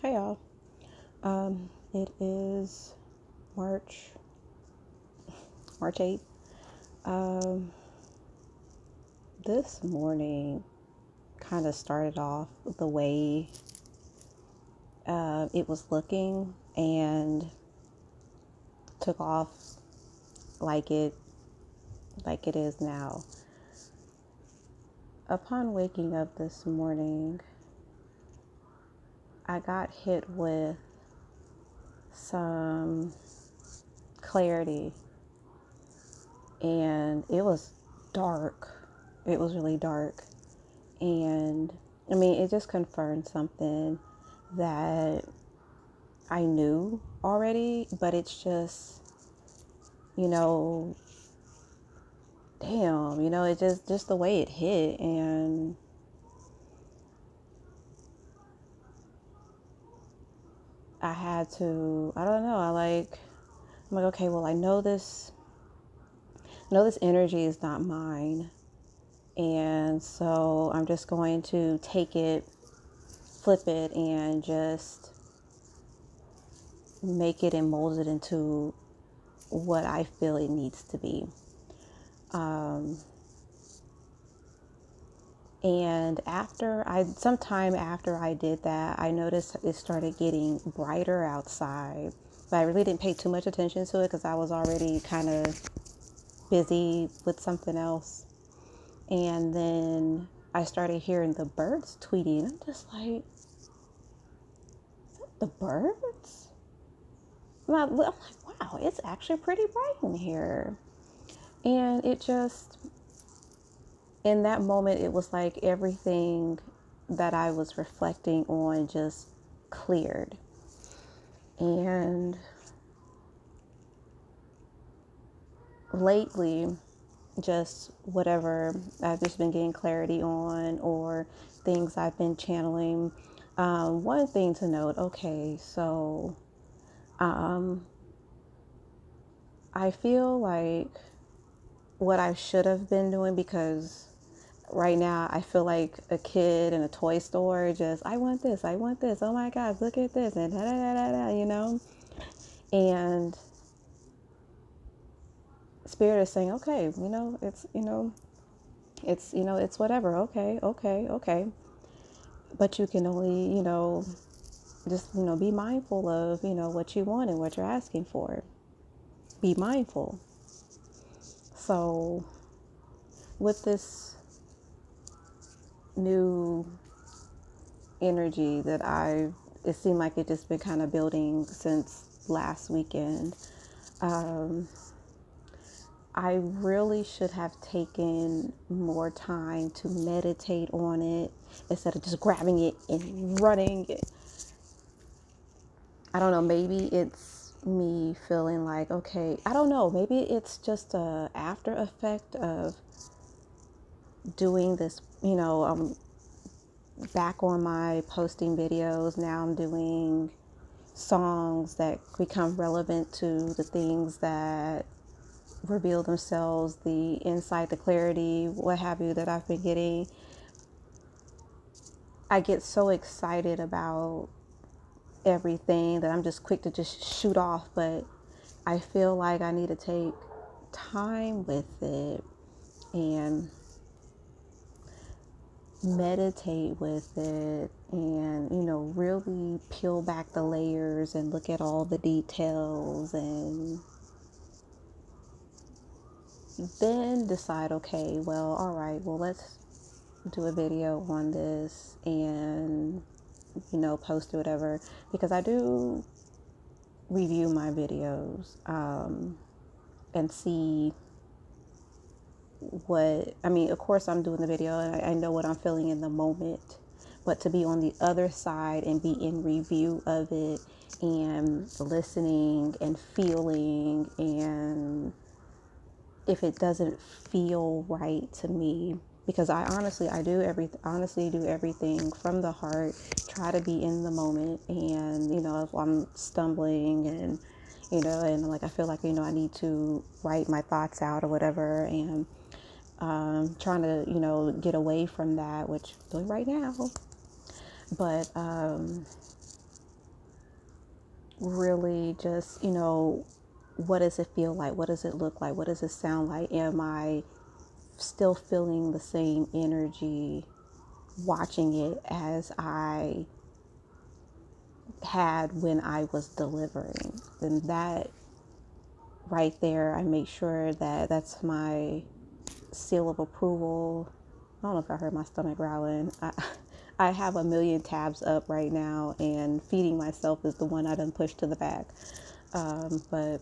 Hey y'all. It is March March 8th. Um, this morning kind of started off the way it was looking and took off like it like it is now. Upon waking up this morning, I got hit with some clarity, and it was dark. It was really dark. And I mean, it just confirmed something that I knew already, but it's just, you know, damn, it just the way it hit. And I had to, I don't know, I'm like, okay, well, I know this energy is not mine. And so I'm just going to take it, flip it, and just make it and mold it into what I feel it needs to be. Um, and sometime after I did that, I noticed it started getting brighter outside. But I really didn't pay too much attention to it because I was already kind of busy with something else. And then I started hearing the birds tweeting. I'm just like, is that the birds? I'm like, wow, it's actually pretty bright in here. And it just, in that moment, it was like everything that I was reflecting on just cleared. And lately, just whatever I've just been getting clarity on or things I've been channeling. One thing to note, okay, so um, I feel like what I should have been doing, because right now I feel like a kid in a toy store, just I want this, oh my god, look at this, and da da da da da. And spirit is saying, okay, it's whatever, okay, okay, okay, but you can only, just, be mindful of, what you want and what you're asking for. Be mindful. So with this new energy that it seemed like it just been kind of building since last weekend. I really should have taken more time to meditate on it instead of just grabbing it and running. I don't know, maybe it's me feeling like, okay, I don't know, maybe it's just a after effect of doing this, I'm back on my posting videos. Now I'm doing songs that become relevant to the things that reveal themselves, the insight, the clarity, what have you, that I've been getting. I get so excited about everything that I'm just quick to just shoot off, but I feel like I need to take time with it and meditate with it and, really peel back the layers and look at all the details and then decide, okay, well, all right, well, let's do a video on this and, post or whatever, because I do review my videos and see of course I'm doing the video and I know what I'm feeling in the moment, but to be on the other side and be in review of it and listening and feeling, and if it doesn't feel right to me, because honestly do everything from the heart, try to be in the moment, and if I'm stumbling and and like I feel like I need to write my thoughts out or whatever, and trying to get away from that, which I'm doing right now, but really just, what does it feel like? What does it look like? What does it sound like? Am I still feeling the same energy watching it as I had when I was delivering? And that right there, I make sure that that's my seal of approval. I don't know if I heard my stomach growling. I have a million tabs up right now, and feeding myself is the one I done pushed to the back. But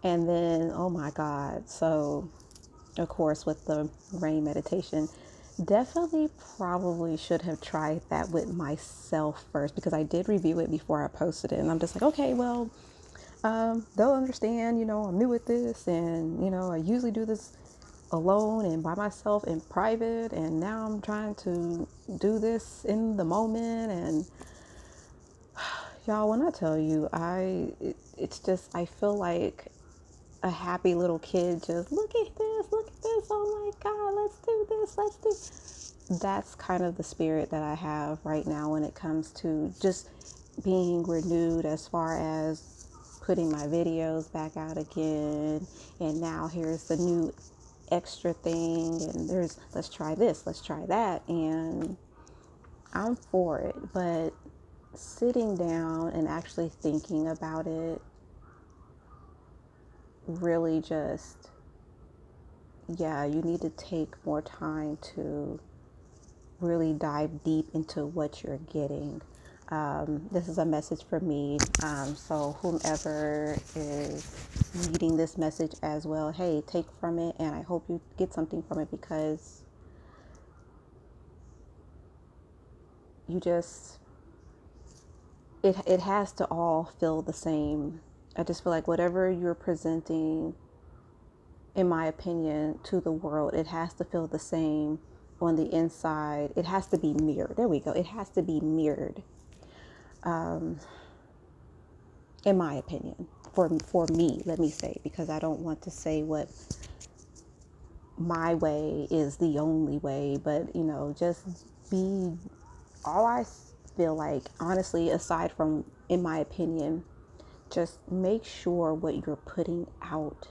and then, oh my God. So, of course, with the rain meditation, definitely probably should have tried that with myself first, because I did review it before I posted it. And I'm just like, okay, well, they'll understand, I'm new at this, and, I usually do this alone and by myself in private, and now I'm trying to do this in the moment. And y'all, when I tell you, it's just, I feel like a happy little kid, just look at this, oh my God, let's do. That's kind of the spirit that I have right now when it comes to just being renewed, as far as putting my videos back out again. And now here's the new extra thing, and there's, let's try this, let's try that, and I'm for it. But sitting down and actually thinking about it really just, yeah, you need to take more time to really dive deep into what you're getting. This is a message for me. So whomever is reading this message as well, hey, take from it, and I hope you get something from it, because you just, it has to all feel the same. I just feel like whatever you're presenting, in my opinion, to the world, it has to feel the same on the inside. It has to be mirrored. There we go. It has to be mirrored, in my opinion, for me, let me say, because I don't want to say what my way is the only way, but just be, all I feel like, honestly, aside from, in my opinion, just make sure what you're putting out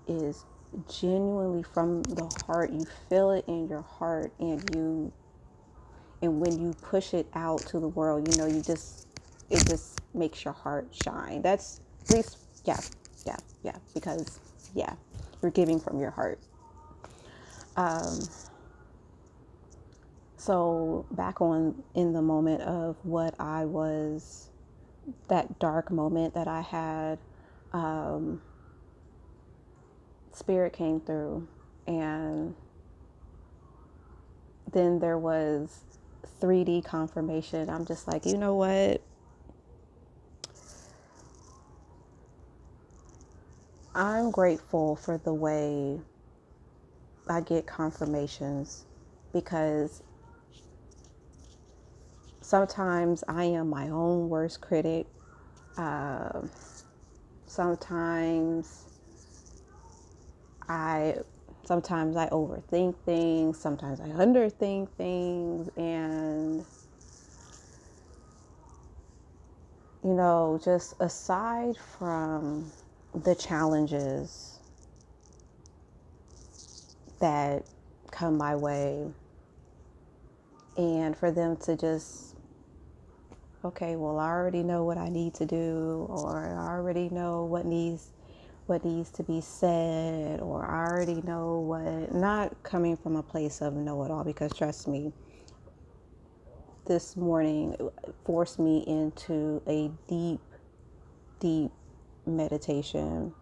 is genuinely from the heart. You feel it in your heart, and when you push it out to the world, it just makes your heart shine. That's, at least, yeah, yeah, because, yeah, you're giving from your heart. So back on, in the moment of what I was, that dark moment that I had, spirit came through, and then there was 3D confirmation. I'm just like, you know what? I'm grateful for the way I get confirmations, because sometimes I am my own worst critic. Uh, sometimes I sometimes I overthink things, sometimes I underthink things, and just aside from the challenges that come my way, and for them to just, okay, well, I already know what I need to do, or I already know what needs to be said, or I already know what, not coming from a place of know-it-all, because trust me, this morning forced me into a deep meditation.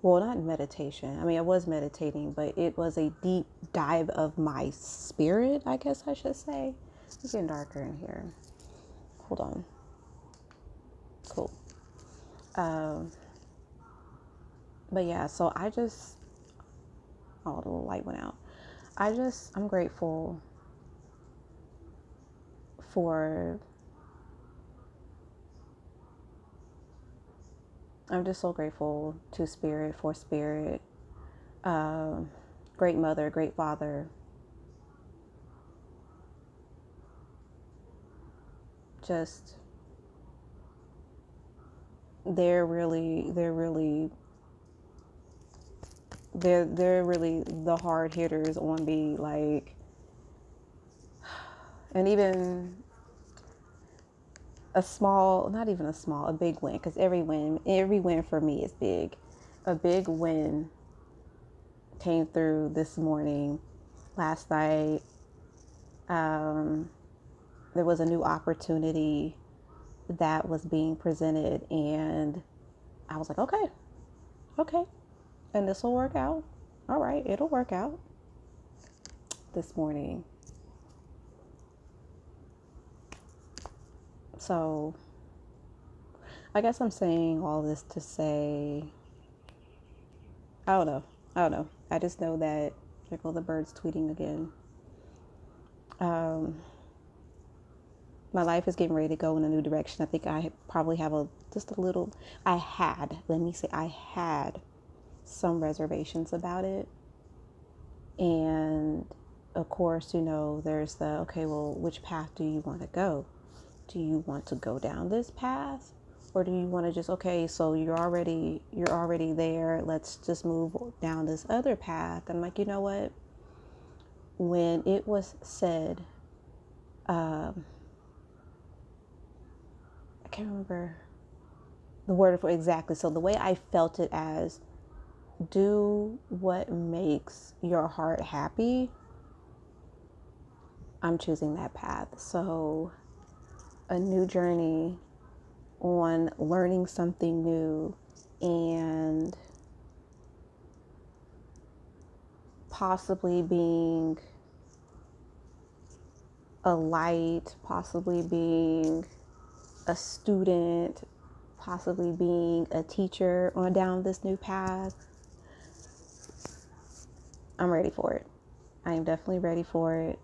Well, not meditation. I mean, I was meditating, but it was a deep dive of my spirit, I guess I should say. It's getting darker in here. Hold on. Cool. But yeah, so oh, the little light went out. I'm grateful for, I'm just so grateful to Spirit, for Spirit, great mother, great father, just, they're really, they're really the hard hitters on me. Like, and even a small, not even a small, a big win, because every win for me is big. A big win came through this morning. Last night, there was a new opportunity that was being presented, and I was like, okay, and this will work out. All right, it'll work out. This morning. So I guess I'm saying all this to say, I don't know. I just know that there go the birds tweeting again. My life is getting ready to go in a new direction. I think I probably have I had some reservations about it. And of course, there's okay, well, which path do you want to go? Do you want to go down this path? Or do you want to just, okay, so you're already there. Let's just move down this other path. I'm like, you know what? When it was said, I can't remember the word for exactly. So the way I felt it as, do what makes your heart happy. I'm choosing that path. So a new journey on learning something new and possibly being a light, possibly being a student, possibly being a teacher on down this new path. I'm ready for it. I am definitely ready for it.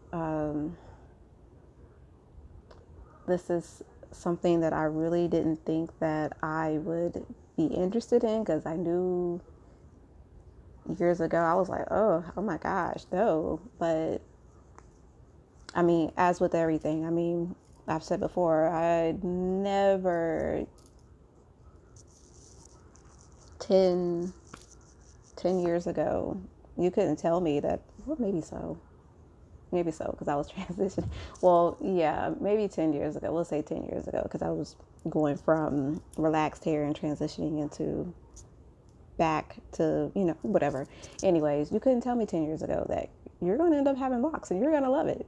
This is something that I really didn't think that I would be interested in, because I knew years ago I was like, oh my gosh, no. But I mean, as with everything, I mean, I've said before, I never 10 years ago, you couldn't tell me that, well, maybe so, because I was transitioning. Well, yeah, maybe 10 years ago, we'll say 10 years ago, because I was going from relaxed hair and transitioning into back to, whatever. Anyways, you couldn't tell me 10 years ago that you're going to end up having locks and you're going to love it.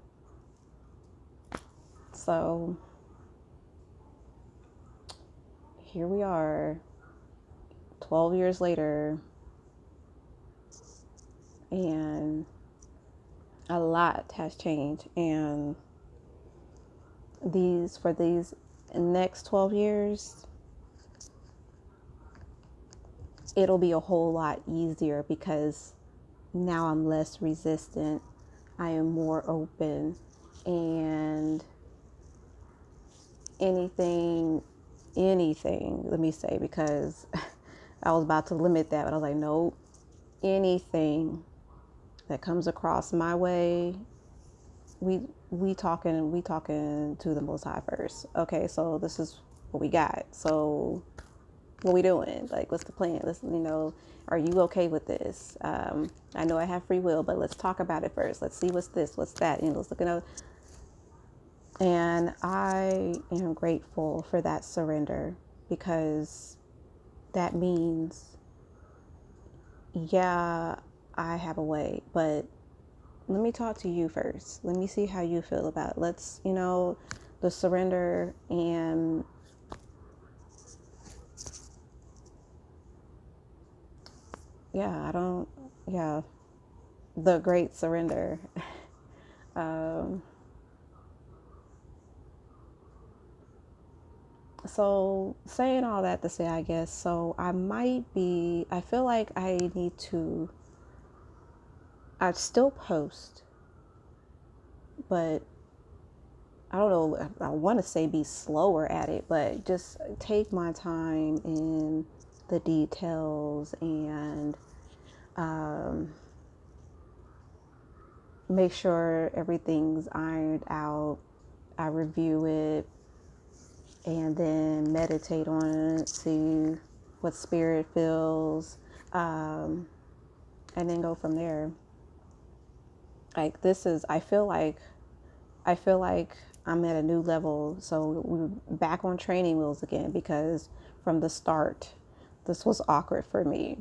So here we are, 12 years later, and a lot has changed. And for these next 12 years, it'll be a whole lot easier, because now I'm less resistant. I am more open, and anything, let me say, because I was about to limit that, but I was like, nope, anything that comes across my way, we talking to the Most High first. Okay, so this is what we got. So what we doing? Like, what's the plan? Are you okay with this? I know I have free will, but let's talk about it first. Let's see what's this, what's that. Let's look at. And I am grateful for that surrender, because that means, yeah, I have a way, but let me talk to you first. Let me see how you feel about it. Let's, the surrender, and the great surrender. So saying all that to say, I guess, so I feel like I'd still post, but I don't know, I want to say be slower at it, but just take my time in the details, and make sure everything's ironed out. I review it. and then meditate on it, see what spirit feels, and then go from there. Like this is, I feel like I'm at a new level. So we're back on training wheels again, because from the start, this was awkward for me.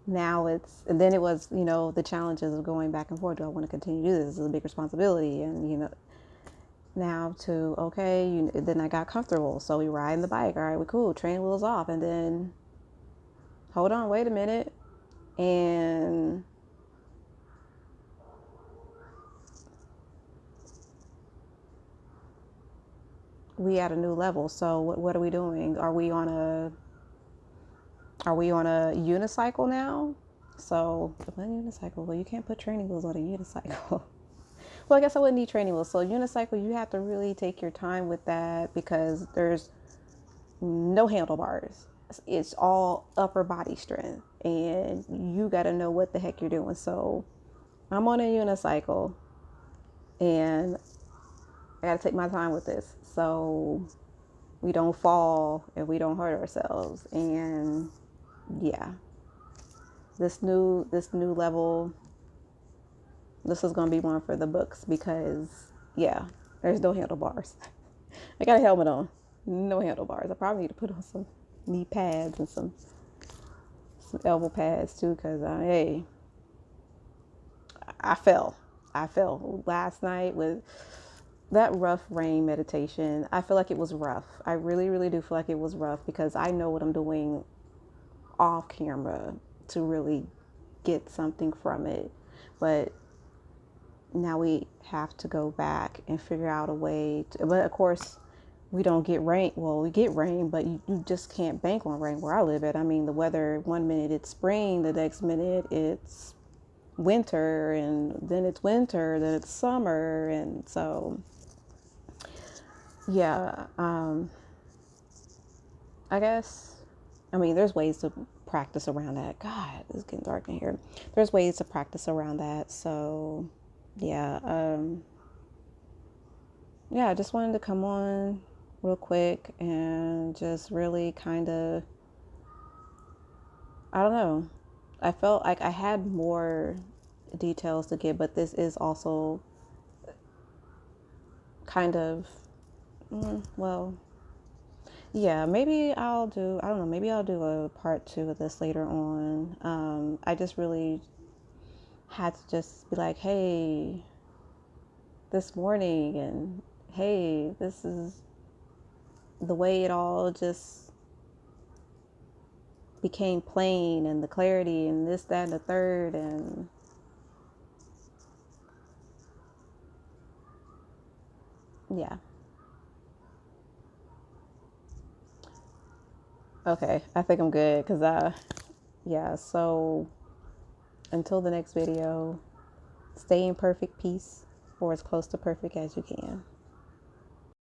Now it's, and then it was, the challenges of going back and forth. Do I want to continue to do this? This is a big responsibility. And, now to, okay, then I got comfortable. So we riding the bike. All right, we cool. Training wheels off. And then, hold on, wait a minute. And we at a new level. So what are we doing? Are we on a unicycle now? So what unicycle? Well, you can't put training wheels on a unicycle. Well, I guess I wouldn't need training wheels. So unicycle, you have to really take your time with that, because there's no handlebars. It's all upper body strength, and you got to know what the heck you're doing. So I'm on a unicycle, and I got to take my time with this, so we don't fall and we don't hurt ourselves. And yeah, this new level, this is gonna be one for the books, because yeah, there's no handlebars. I got a helmet on, no handlebars. I probably need to put on some knee pads and some elbow pads too, because hey, I fell. I fell last night with that rough rain meditation. I feel like it was rough. I really, really do feel like it was rough, because I know what I'm doing off camera to really get something from it. But now we have to go back and figure out a way to, but of course we don't get rain. Well, we get rain, but you just can't bank on rain where I live at. I mean, the weather, one minute it's spring, the next minute it's winter, and then it's winter, then it's summer. And so yeah, I guess, I mean, there's ways to practice around that. God, it's getting dark in here. There's ways to practice around that. So yeah, yeah, I just wanted to come on real quick and just really kind of, I don't know. I felt like I had more details to give, but this is also kind of, well, yeah, maybe I don't know, maybe I'll do a part two of this later on. I just really had to just be like, hey, this morning, and hey, this is the way it all just became plain, and the clarity, and this, that, and the third. And yeah. Okay, I think I'm good, because yeah, so until the next video, stay in perfect peace, or as close to perfect as you can.